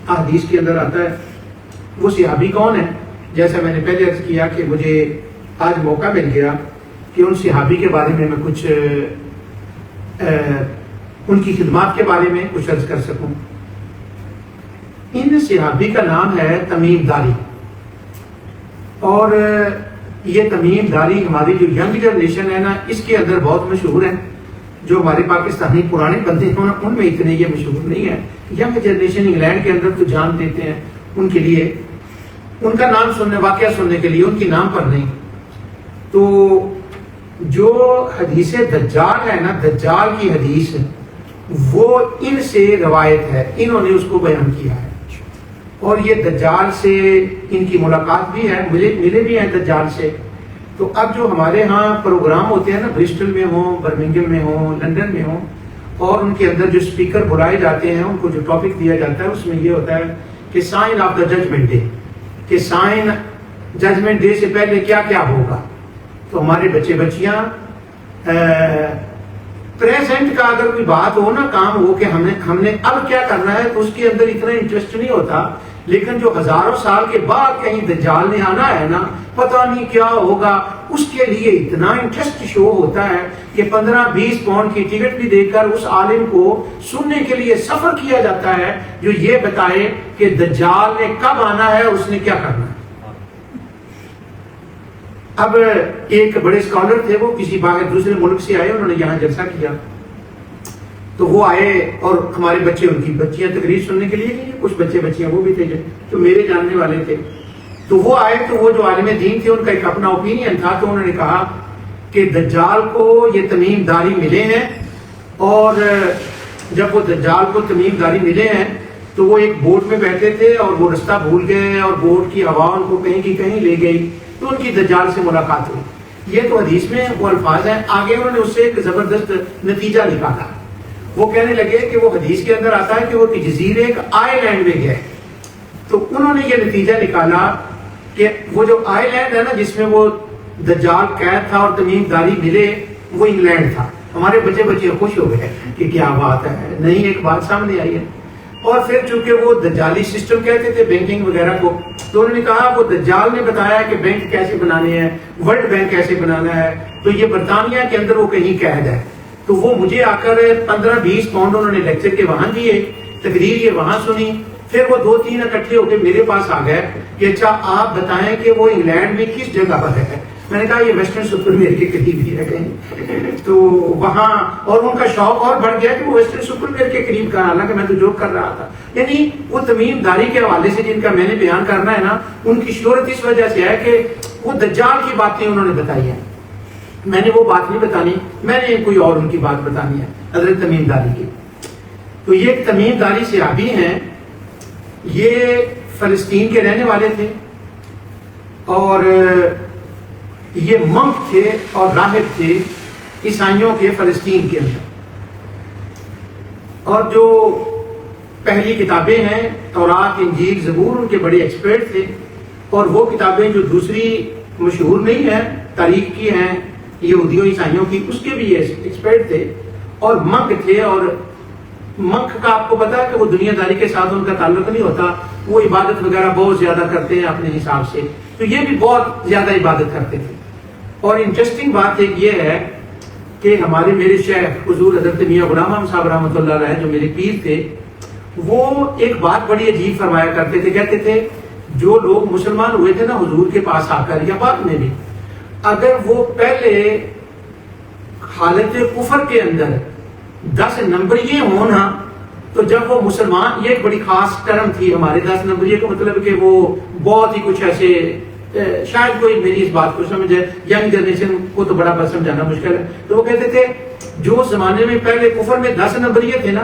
حدیث کے اندر آتا ہے. وہ صحابی کون ہے؟ جیسا میں نے پہلے عرض کیا کہ مجھے آج موقع مل گیا کہ ان صحابی کے بارے میں کچھ ان کی خدمات کے بارے میں کچھ عرض کر سکوں. ان صحابی کا نام ہے تمیم داری، اور یہ تمیم داری ہماری جو ینگ جنریشن ہے نا اس کے اندر بہت مشہور ہے. جو ہمارے پاکستانی پرانے بندے ہیں ان میں اتنے یہ مشہور نہیں ہے. ینگ جنریشن انگلینڈ کے اندر تو جان دیتے ہیں ان کے لیے، ان کا نام سننے، واقعہ سننے کے لیے، ان کی نام پر نہیں. تو جو حدیث دجال ہے نا، دجال کی حدیث وہ ان سے روایت ہے، انہوں نے اس کو بیان کیا ہے. اور یہ دجال سے ان کی ملاقات بھی ہے، ملے بھی ہیں دجال سے. تو اب جو ہمارے ہاں پروگرام ہوتے ہیں نا، برسٹل میں ہوں، برمنگھم میں ہوں، لندن میں ہوں، اور ان کے اندر جو اسپیکر بلائے جاتے ہیں ان کو جو ٹاپک دیا جاتا ہے اس میں یہ ہوتا ہے کہ sign of the judgement day, کہ سائن ججمنٹ ڈے سے پہلے کیا کیا ہوگا. تو ہمارے بچے بچیاں پریزنٹ کا اگر کوئی بات ہو نا، کام ہو کہ ہم نے اب کیا کرنا ہے، تو اس کے اندر اتنا انٹرسٹ نہیں ہوتا. لیکن جو ہزاروں سال کے بعد کہیں دجال نے آنا ہے نا، پتہ نہیں کیا ہوگا، اس کے لیے اتنا انٹرسٹ شو ہوتا ہے کہ 15-20 پاؤنڈ کی ٹکٹ بھی دے کر اس عالم کو سننے کے لیے سفر کیا جاتا ہے جو یہ بتائے کہ دجال نے کب آنا ہے، اس نے کیا کرنا ہے. اب ایک بڑے اسکالر تھے، وہ کسی باہر دوسرے ملک سے آئے، انہوں نے یہاں جلسہ کیا. تو وہ آئے اور ہمارے بچے، ان کی بچیاں تقریر سننے کے لیے گئی، کچھ بچے بچیاں وہ بھی تھے جو میرے جاننے والے تھے. تو وہ آئے، تو وہ جو عالم دین تھے ان کا ایک اپنا اوپینین تھا. تو انہوں نے کہا کہ دجال کو یہ تمیم داری ملے ہیں، اور جب وہ دجال کو تمیم داری ملے ہیں تو وہ ایک بوٹ میں بیٹھے تھے اور وہ رستہ بھول گئے اور بوٹ کی ہوا ان کو کہیں کی کہیں لے گئی. تو ان کی دجال سے ملاقات ہوئی. یہ تو حدیث میں وہ الفاظ ہیں. آگے انہوں نے اس سے ایک زبردست نتیجہ نکالا. وہ کہنے لگے کہ وہ حدیث کے اندر آتا ہے کہ وہ جزیرے ایک آئی لینڈ میں گئے. تو انہوں نے یہ نتیجہ نکالا کہ وہ جو آئی لینڈ ہے نا جس میں وہ دجال قید تھا اور تمیم داری ملے، وہ انگلینڈ تھا. ہمارے بچے بچے خوش ہو گئے کہ کیا بات ہے، نئی ایک بات سامنے آئی ہے. اور پھر چونکہ وہ دجالی سسٹم کہتے تھے بینکنگ وغیرہ کو، تو انہوں نے کہا وہ دجال نے بتایا کہ بینک کیسے بنانے ہیں، ورلڈ بینک کیسے بنانا ہے. تو یہ برطانیہ کے اندر وہ کہیں قید ہے. تو وہ مجھے آ کر 15-20 پاؤنڈ انہوں نے لیکچر کے وہاں دیے، تقریر یہ وہاں سنی. پھر وہ 2-3 اکٹھے ہو کے میرے پاس آ گئے کہ اچھا آپ بتائیں کہ وہ انگلینڈ میں کس جگہ پر ہے. میں نے کہا یہ ویسٹرن سپرمیر کے قریب ہی ہے کہیں. تو وہاں اور ان کا شوق اور بڑھ گیا کہ وہ ویسٹرن سپرمیر کے قریب کہا، حالانکہ میں تو جوک کر رہا تھا. یعنی وہ تمیم داری کے حوالے سے جن کا میں نے بیان کرنا ہے نا، ان کی شہرت اس وجہ سے ہے کہ وہ دجال کی باتیں انہوں نے بتائی ہیں. میں نے وہ بات نہیں بتانی، میں نے کوئی اور ان کی بات بتانی ہے، حضرت تمیم داری کی. تو یہ تمیم داری صحابی ہیں، یہ فلسطین کے رہنے والے تھے، اور یہ منک تھے اور راہب تھے عیسائیوں کے فلسطین کے اندر. اور جو پہلی کتابیں ہیں تورات، انجیل، زبور، ان کے بڑے ایکسپرٹ تھے. اور وہ کتابیں جو دوسری مشہور نہیں ہیں، تاریخ کی ہیں، یہودیوں عیسائیوں کی، اس کے بھی یہ ایکسپرٹ تھے. اور منک تھے. اور منک کا آپ کو پتا ہے کہ وہ دنیا داری کے ساتھ ان کا تعلق نہیں ہوتا، وہ عبادت وغیرہ بہت زیادہ کرتے ہیں اپنے حساب سے. تو یہ بھی بہت زیادہ عبادت کرتے تھے. اور انٹرسٹنگ بات ایک یہ ہے کہ ہمارے میرے شیخ حضور حضرت میاں غلام احمد صاحب رحمۃ اللہ علیہ جو میرے پیر تھے، وہ ایک بات بڑی عجیب فرمایا کرتے تھے. کہتے تھے جو لوگ مسلمان ہوئے تھے نا حضور کے پاس آ کر یا بعد میں بھی، اگر وہ پہلے حالت کفر کے اندر 10 نمبریے ہوں نا، تو جب وہ مسلمان، یہ ایک بڑی خاص ٹرم تھی ہمارے 10 نمبریے کا مطلب کہ وہ بہت ہی کچھ ایسے، شاید کوئی میری اس بات کو سمجھے، ینگ جنریشن کو تو بڑا بات سمجھانا مشکل ہے. تو وہ کہتے تھے جو زمانے میں پہلے کفر میں 10 نمبریے تھے نا،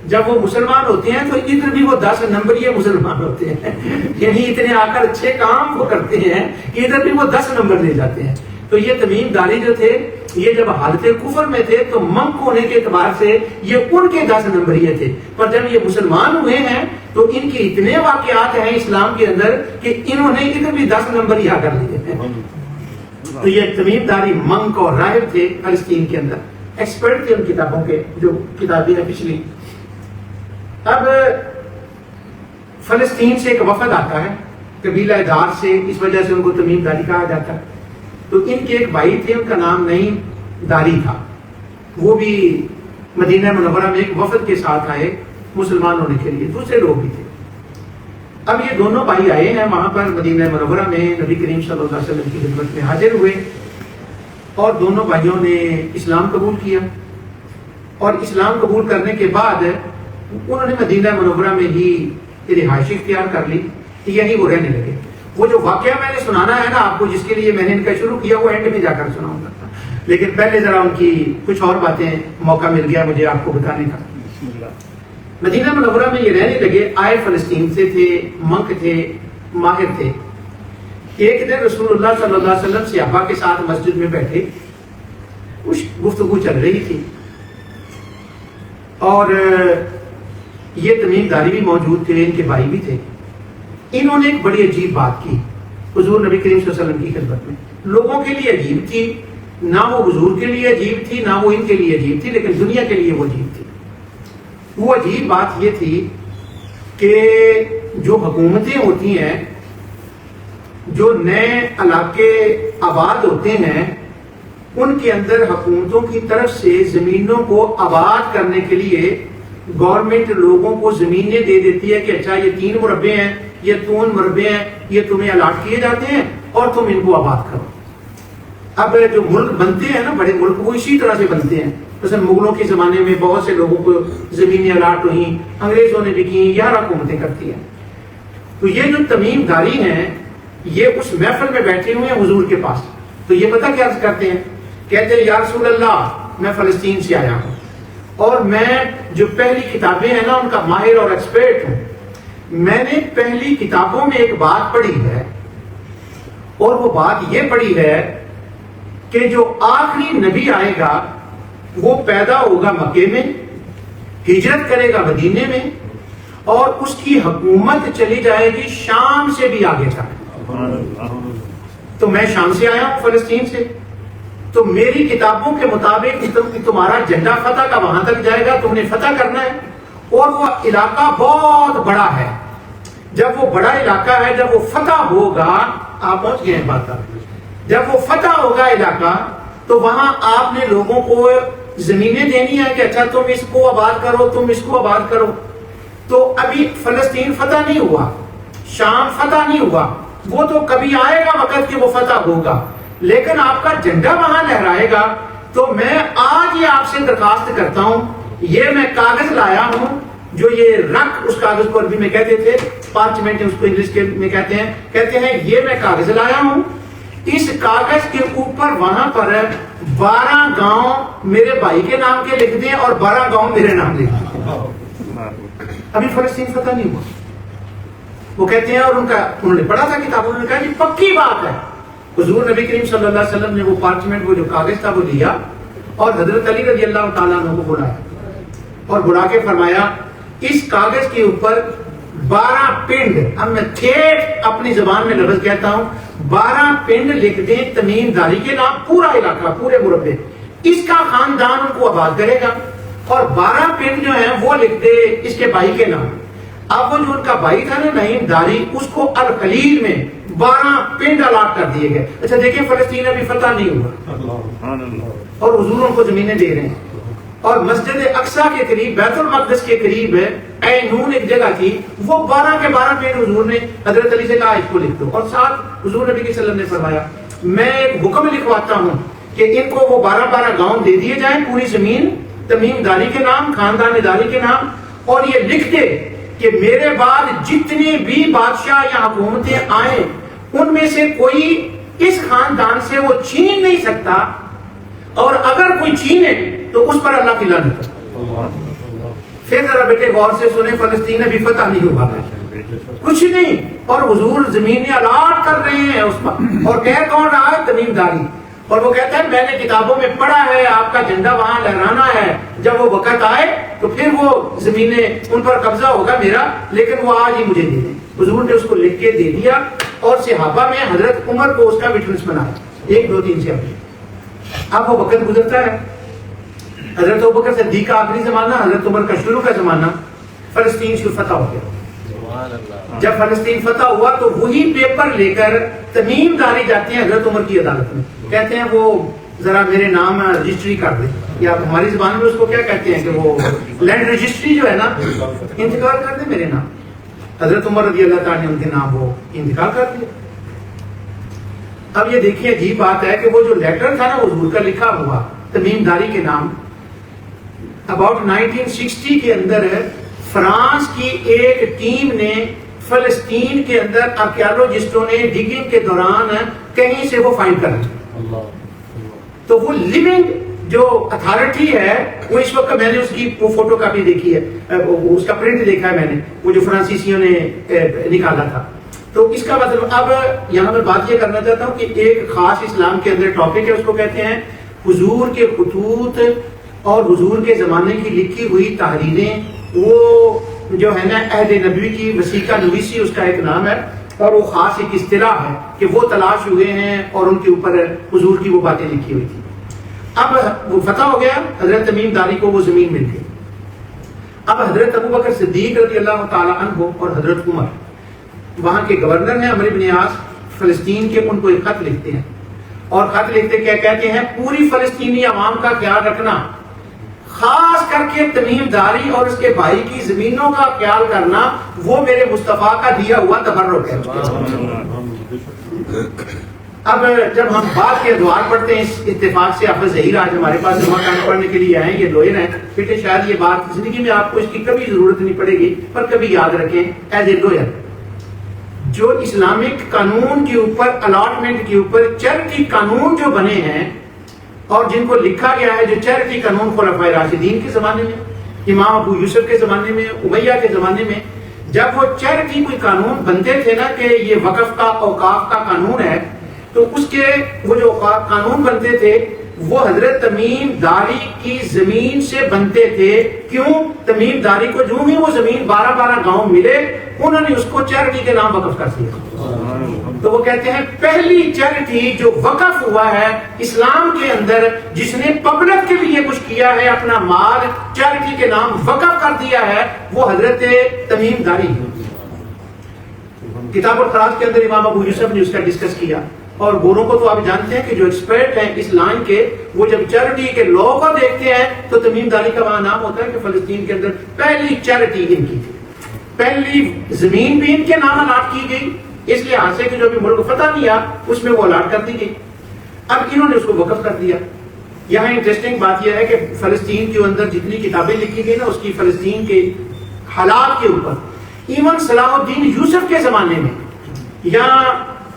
جب وہ مسلمان ہوتے ہیں تو ادھر بھی وہ 10 نمبریے مسلمان ہوتے ہیں. یعنی اتنے آ کر اچھے کام وہ کرتے ہیں کہ ادھر بھی وہ 10 نمبر لے جاتے ہیں. تو یہ تمیم داری جو تھے، یہ جب حالت کفر میں تھے تو منک ہونے کے اعتبار سے یہ ان کے 10 نمبریے تھے. پر جب یہ مسلمان ہوئے ہیں تو ان کے اتنے واقعات ہیں اسلام کے اندر کہ انہوں نے ادھر بھی 10 نمبر ہی کر لیے ہیں. تو یہ تمیم داری منک اور راہب تھے فلسطین کے اندر، ایکسپرٹ تھے ان کتابوں کے، جو کتابیں ہیں پچھلی. اب فلسطین سے ایک وفد آتا ہے قبیلہ دار سے، اس وجہ سے ان کو تمیم داری کہا جاتا ہے۔ تو ان کے ایک بھائی تھے، ان کا نام نعیم داری تھا، وہ بھی مدینہ منورہ میں ایک وفد کے ساتھ آئے مسلمان ہونے کے لیے، دوسرے لوگ بھی تھے۔ اب یہ دونوں بھائی آئے ہیں وہاں پر مدینہ منورہ میں، نبی کریم صلی اللہ علیہ وسلم کی خدمت میں حاضر ہوئے، اور دونوں بھائیوں نے اسلام قبول کیا، اور اسلام قبول کرنے کے بعد انہوں نے مدینہ منورہ میں ہی رہائش اختیار کر لی، یہی وہ رہنے لگے۔ وہ جو واقعہ میں نے سنانا ہے نا آپ کو، جس کے لیے میں نے ان کا شروع کیا، وہ اینڈ میں جا کر سناؤں گا، لیکن پہلے ذرا ان کی کچھ اور باتیں موقع مل گیا مجھے آپ کو بتانے کا۔ مدینہ منورہ میں یہ رہنے لگے، آئے فلسطین سے تھے، منک تھے، ماہر تھے۔ ایک دن رسول اللہ صلی اللہ علیہ وسلم صحابہ کے ساتھ مسجد میں بیٹھے، کچھ گفتگو چل رہی تھی، اور یہ تمیم داری بھی موجود تھے، ان کے بھائی بھی تھے۔ انہوں نے ایک بڑی عجیب بات کی حضور نبی کریم صلی اللہ علیہ وسلم کی خدمت میں، لوگوں کے لیے عجیب تھی، نہ وہ حضور کے لیے عجیب تھی، نہ وہ ان کے لیے عجیب تھی، لیکن دنیا کے لیے وہ عجیب تھی۔ وہ عجیب بات یہ تھی کہ جو حکومتیں ہوتی ہیں، جو نئے علاقے آباد ہوتے ہیں، ان کے اندر حکومتوں کی طرف سے زمینوں کو آباد کرنے کے لیے گورنمنٹ لوگوں کو زمینیں دے دیتی ہے کہ اچھا یہ 3 مربع ہیں، یہ 3 مربع ہیں، یہ تمہیں الاٹ کیے جاتے ہیں اور تم ان کو آباد کرو۔ اب جو ملک بنتے ہیں نا، بڑے ملک، وہ اسی طرح سے بنتے ہیں۔ مثلا مغلوں کے زمانے میں بہت سے لوگوں کو زمینیں الاٹ ہوئی، انگریزوں نے بھی کی، یا حکومتیں کرتی ہیں۔ تو یہ جو تمیم داری ہیں، یہ اس محفل میں بیٹھے ہوئے ہیں حضور کے پاس، تو یہ پتہ کیا کرتے ہیں، کہتے ہیں یا رسول اللہ میں فلسطین سے آیا ہوں، اور میں جو پہلی کتابیں ہیں نا ان کا ماہر اور ایکسپرٹ ہوں۔ میں نے پہلی کتابوں میں ایک بات پڑھی ہے، اور وہ بات یہ پڑھی ہے کہ جو آخری نبی آئے گا وہ پیدا ہوگا مکے میں، ہجرت کرے گا مدینے میں، اور اس کی حکومت چلی جائے گی شام سے بھی آگے تک۔ تو میں شام سے آیا ہوں، فلسطین سے، تو میری کتابوں کے مطابق تمہارا جھنڈا فتح کا وہاں تک جائے گا، تم نے فتح کرنا ہے، اور وہ علاقہ بہت بڑا ہے۔ جب وہ بڑا علاقہ ہے، جب وہ فتح ہوگا، آپ پہنچ گئے ہیں بات تک، جب وہ فتح ہوگا علاقہ، تو وہاں آپ نے لوگوں کو زمینیں دینی ہے کہ اچھا تم اس کو آباد کرو، تم اس کو آباد کرو۔ تو ابھی فلسطین فتح نہیں ہوا، شام فتح نہیں ہوا، وہ تو کبھی آئے گا وقت کہ وہ فتح ہوگا، لیکن آپ کا جھنڈا وہاں لہرائے گا۔ تو میں آج یہ آپ سے درخواست کرتا ہوں، یہ میں کاغذ لایا ہوں، جو یہ رق، اس کاغذ کو عربی میں کہتے تھے پارچمنٹ، اس کو انگلش میں کہتے ہیں یہ میں کاغذ لایا ہوں، اس کاغذ کے اوپر وہاں پر 12 گاؤں میرے بھائی کے نام کے لکھ دیں اور 12 گاؤں میرے نام لکھ دیں۔ ابھی فلسطین فتح نہیں ہوا، وہ کہتے ہیں، اور انہوں نے پڑھا تھا کتاب، انہوں نے کہا یہ پکی بات ہے۔ حضور نبی کریم صلی اللہ علیہ وسلم نے وہ پارچمنٹ، وہ جو کاغذ تھا، وہ لیا اور حضرت علی رضی اللہ تعالیٰ عنہ کو بلایا، اور بلا کے فرمایا اس کاغذ کے اوپر 12 پنڈ، اب میں ٹھیک اپنی زبان میں لفظ کہتا ہوں، 12 پنڈ لکھ دیں تمیم داری کے نام، پورا علاقہ، پورے مربع، اس کا خاندان ان کو آباد کرے گا، اور 12 پنڈ جو ہیں وہ لکھ دے اس کے بھائی کے نام۔ اب وہ جو ان کا بھائی تھا نا نعیم داری، اس کو الخلیل میں 12 پنڈ الاٹ کر دیے گئے۔ اچھا دیکھیں، فلسطین ابھی فتح نہیں ہوا، اور حضور ان کو زمینیں دے رہے ہیں، اور مسجد اقصیٰ کے قریب، بیت المقدس کے قریب نون ایک جگہ تھی، وہ 12 کے 12 پنڈ حضور نے حضرت علی سے کہا اس کو لکھ دو، اور ساتھ حضور نبی صلی اللہ علیہ وسلم نے فرمایا میں ایک حکم لکھواتا ہوں کہ ان کو وہ 12 گاؤں دے دیے جائیں، پوری زمین تمیم داری کے نام، خاندان داری کے نام، اور یہ لکھ دے کہ میرے بعد جتنے بھی بادشاہ یا حکومتیں آئیں ان میں سے کوئی اس خاندان سے وہ چھین نہیں سکتا، اور اگر کوئی چھینے تو اس پر اللہ کی لعنت۔ پھر ذرا بیٹے غور سے سنیں، فلسطین ابھی فتح نہیں ہوا ہے، کچھ نہیں، اور حضور زمینیں الاٹ کر رہے ہیں اس پر، اور کہہ کون رہا ہے؟ تمیم داری۔ اور وہ کہتا ہے میں نے کتابوں میں پڑھا ہے آپ کا جھنڈا وہاں لہرانا ہے، جب وہ وقت آئے تو پھر وہ زمینیں ان پر قبضہ ہوگا میرا، لیکن وہ آج ہی مجھے دے دیں۔ حضور نے اس کو لکھ کے دے دیا، اور صحابہ میں حضرت عمر کو اس کا وٹنس بنایا، 1 2 3 سے ابھی۔ اب وہ وقت گزرتا ہے، حضرت ابوبکر صدیق کا آخری زمانہ، حضرت عمر کا شروع کا زمانہ، فلسطین سے فتح ہو گیا۔ جب فلسطین فتح ہوا تو وہی پیپر لے کر تمیم داری جاتے ہیں حضرت عمر کی عدالت میں، کہتے ہیں وہ ذرا میرے نام رجسٹری کر دے، یا ہماری زبان میں اس کو کیا کہتے ہیں کہ وہ لینڈ رجسٹری جو ہے نا، انتقال کر دے میرے نام۔ حضرت عمر رضی اللہ تعالیٰ نے ان کے نام وہ انتقال کر دیا۔ اب یہ دیکھیے عجیب بات ہے کہ وہ جو لیٹر تھا نا حضور کا لکھا ہوا تمیم داری کے نام، اباؤٹ 1960 کے اندر فرانس کی ایک ٹیم نے فلسطین کے اندر آرکیالوجسٹوں نے ڈگنگ کے دوران کہیں سے وہ فائنڈ کر لی، تو وہ لیونگ جو اتھارٹی ہے وہ اس وقت میں نے اس کی وہ فوٹو کاپی دیکھی ہے، اس کا پرنٹ دیکھا ہے میں نے، وہ جو فرانسیسیوں نے نکالا تھا۔ تو اس کا مطلب اب یہاں میں بات یہ کرنا چاہتا ہوں کہ ایک خاص اسلام کے اندر ٹاپک ہے، اس کو کہتے ہیں حضور کے خطوط اور حضور کے زمانے کی لکھی ہوئی تحریریں، وہ جو ہے نا عہد نبوی کی وسیقہ نویسی اس کا ایک نام ہے، اور وہ خاص ایک اصطلاح ہے کہ وہ تلاش ہوئے ہیں اور ان کے اوپر حضور کی وہ باتیں لکھی ہوئی تھی۔ اب وہ فتح ہو گیا، حضرت تمیم داری کو وہ زمین مل گئی۔ اب حضرت ابوبکر صدیق رضی اللہ تعالیٰ عنہ اور حضرت عمر وہاں کے گورنر ہیں عمرو بن عاص فلسطین کے، ان کو ایک خط لکھتے ہیں، اور خط لکھتے کیا کہتے ہیں، پوری فلسطینی عوام کا خیال رکھنا، خاص کر کے تمیم داری اور اس کے بھائی کی زمینوں کا خیال کرنا، وہ میرے مصطفیٰ کا دیا ہوا تبرک ہے۔ اب جب ہم بات کے ادوار پڑھتے ہیں اس اتفاق سے، آپ ظہیر آج ہمارے پاس جمعہ خان پڑھنے کے لیے آئے، یہ لوئر ہیں، بیٹے شاید یہ بات زندگی میں آپ کو اس کی کبھی ضرورت نہیں پڑے گی، پر کبھی یاد رکھیں ایز اے لوئر، جو اسلامک قانون کے اوپر، الاٹمنٹ کے اوپر چیریٹی قانون جو بنے ہیں اور جن کو لکھا گیا ہے، جو چیریٹی قانون خلفائے راشدین کے زمانے میں، امام ابو یوسف کے زمانے میں، امیہ کے زمانے میں، جب وہ چیریٹی کوئی قانون بنتے تھے نا کہ یہ وقف کا اوقاف کا قانون ہے، تو اس کے وہ جو قانون بنتے تھے وہ حضرت تمیم داری کی زمین سے بنتے تھے۔ کیوں؟ تمیم داری کو جو ہی وہ زمین 12 گاؤں ملے، انہوں نے اس کو چیریٹی کے نام وقف کر دیا۔ تو وہ کہتے ہیں پہلی چیریٹی جو وقف ہوا ہے اسلام کے اندر، جس نے پبلک کے لیے کچھ کیا ہے، اپنا مال چیریٹی کے نام وقف کر دیا ہے، وہ حضرت تمیم داری۔ کتاب الخراج کے اندر امام ابو یوسف نے اس کا ڈسکس کیا، اور گوروں کو تو آپ جانتے ہیں کہ جو ایکسپرٹ ہیں اس لائن کے، وہ جب چیریٹی کے لا کو دیکھتے ہیں تو تمیم داری کا وہاں نام ہوتا ہے کہ فلسطین کے اندر پہلی چیریٹی ان کی تھی، پہلی زمین بھی ان کے نام الاٹ کی گئی، اس لحاظ سے کہ جو بھی ملک فتح کیا اس میں وہ الاٹ کر دی گئی۔ اب انہوں نے اس کو وقف کر دیا۔ یہاں انٹرسٹنگ بات یہ ہے کہ فلسطین کے اندر جتنی کتابیں لکھی گئی نا، اس کی فلسطین کے حالات کے اوپر، ایون صلاح الدین یوسف کے زمانے میں، یا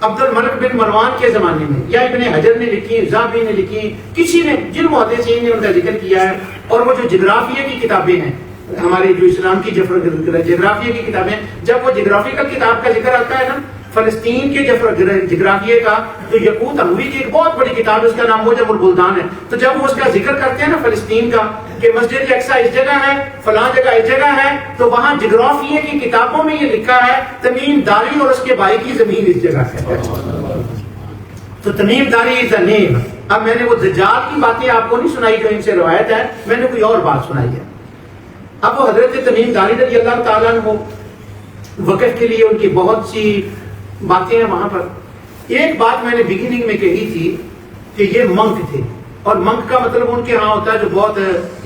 عبد الملک بن مروان کے زمانے میں، یا ابن حجر نے لکھی، ذہبی نے لکھی، کسی نے، جن محدثین نے ان کا ذکر کیا ہے، اور وہ جو جغرافیہ کی کتابیں ہیں، ہمارے جو اسلام کی جغرافیہ کی کتابیں، جب وہ جغرافیکل کتاب کا ذکر آتا ہے نا فلسطین کے جغرافیہ کا، تو یقوت اموی کی ایک بہت بڑی کتاب ہے، اس کا نام موجم البلدان ہے، تو جب وہ اس کا ذکر کرتے ہیں نا فلسطین کا کہ مسجد اقصی اس جگہ ہے، فلاں جگہ اس جگہ ہے، تو وہاں جغرافیہ کی کتابوں میں یہ لکھا ہے تمیم داری اور اس کے بھائی کی زمین اس جگہ ہے۔ تو تمیم داری از اے نیم۔ اب میں نے وہ دجال کی باتیں آپ کو نہیں سنائی جو ان سے روایت ہے، میں نے کوئی اور بات سنائی ہے۔ اب وہ حضرت تمیم داری رضی اللہ تعالیٰ عنہ وقف کے لیے ان کی بہت سی باتیں ہیں وہاں پر۔ ایک بات میں نے بگننگ میں کہی تھی کہ یہ منک تھے، اور منک کا مطلب ان کے ہاں ہوتا ہے جو بہت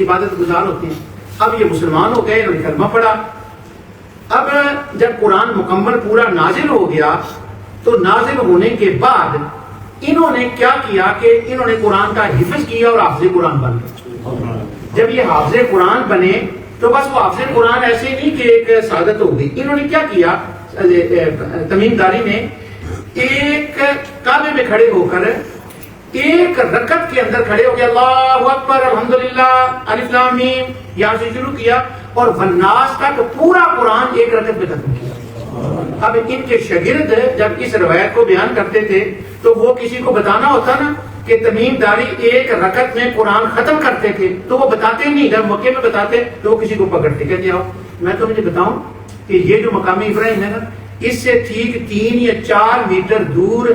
عبادت گزار ہوتے ہیں۔ اب یہ مسلمان ہو گئے، انہوں نے کلمہ پڑھا۔ اب جب قرآن مکمل پورا نازل ہو گیا تو نازل ہونے کے بعد انہوں نے کیا کیا کہ انہوں نے قرآن کا حفظ کیا اور حافظ قرآن بن گئے۔ جب یہ حافظ قرآن بنے تو بس وہ حافظ قرآن ایسے نہیں کہ ایک سعادت ہو گئی، انہوں نے کیا کیا، تمیم داری نے ایک کعبے میں کھڑے ہو کر ایک رکعت کے اندر کھڑے ہو کے اللہ اکبر الحمدللہ الف لام میم یہاں سے شروع کیا اور والناس تک پورا قرآن ایک رکعت میں ختم کیا۔ اب ان کے شاگرد جب اس روایت کو بیان کرتے تھے تو وہ کسی کو بتانا ہوتا نا کہ تمیم داری ایک رکعت میں قرآن ختم کرتے تھے تو وہ بتاتے نہیں، جب موقع میں بتاتے تو وہ کسی کو پکڑتے، کہتے آؤ میں تو مجھے بتاؤں کہ یہ جو مقامی ابراہیم ہے نا، اس سے ٹھیک 3 یا 4 میٹر دور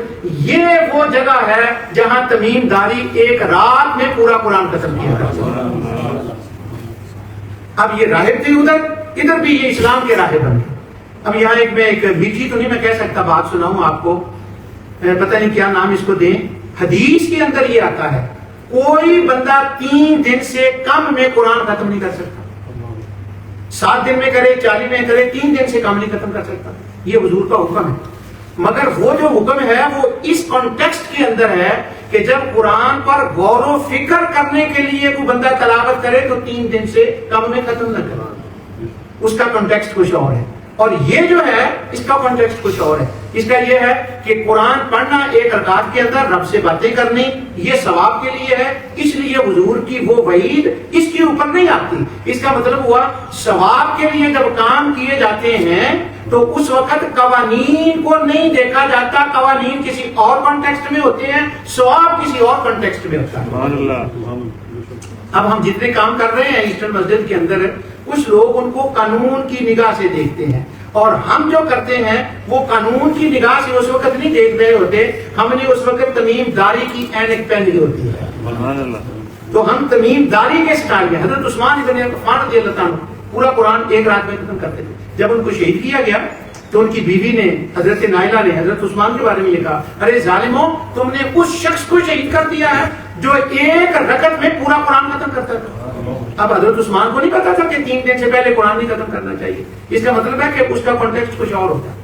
یہ وہ جگہ ہے جہاں تمیم داری ایک رات میں پورا قرآن ختم کیا تھا۔ اب یہ راہب تھے ادھر بھی یہ اسلام کے راہب بن گئے۔ اب یہاں ایک میں میٹھی تو نہیں میں کہہ سکتا بات سناؤں آپ کو، پتہ نہیں کیا نام اس کو دیں. حدیث کے اندر یہ آتا ہے کوئی بندہ 3 دن سے کم میں قرآن ختم نہیں کر سکتا. 7 دن میں کرے، 40 میں کرے، 3 دن سے کم نہیں ختم کر سکتا. یہ حضور کا حکم ہے. مگر وہ جو حکم ہے وہ اس کانٹیکسٹ کے اندر ہے کہ جب قرآن پر غور و فکر کرنے کے لیے کوئی بندہ تلاوت کرے تو 3 دن سے کم میں ختم نہ کرے. اس کا کانٹیکسٹ کچھ اور ہے، اور یہ جو ہے اس کا کانٹیکسٹ کچھ اور ہے. اس کا یہ ہے کہ قرآن پڑھنا ایک رکعت کے اندر رب سے باتیں کرنی یہ ثواب کے لیے ہے، اس لیے حضور کی وہ وعید اس کے اوپر نہیں آتی. اس کا مطلب ہوا ثواب کے لیے جب کام کیے جاتے ہیں تو اس وقت قوانین کو نہیں دیکھا جاتا، قوانین کسی اور کانٹیکسٹ میں ہوتے ہیں، ثواب کسی اور کانٹیکسٹ میں ہوتا ہے. اب ہم جتنے کام کر رہے ہیں ایسٹرن مسجد کے اندر کچھ لوگ ان کو قانون کی نگاہ سے دیکھتے ہیں، اور ہم جو کرتے ہیں وہ قانون کی نگاہ سے اس وقت نہیں دیکھ رہے ہوتے، ہم نے اس وقت تمیم داری کی اینک پہنی ہوتی ہے. تو ہم تمیم داری کے سٹائل میں حضرت عثمان ابن عفان رضی اللہ عنہ پورا قرآن ایک رات میں ختم کرتے تھے. جب ان کو شہید کیا گیا تو ان کی بیوی نے حضرت نائلہ نے حضرت عثمان کے بارے میں یہ کہا، ارے ظالموں تم نے اس شخص کو شہید کر دیا ہے جو ایک رکعت میں پورا قرآن ختم کرتا تھا. اب حضرت عثمان کو نہیں پتا تھا کہ 3 دن سے پہلے قرآن نہیں ختم کرنا چاہیے. اس کا مطلب ہے کہ اس کا کانٹیکسٹ کچھ اور ہوتا ہے.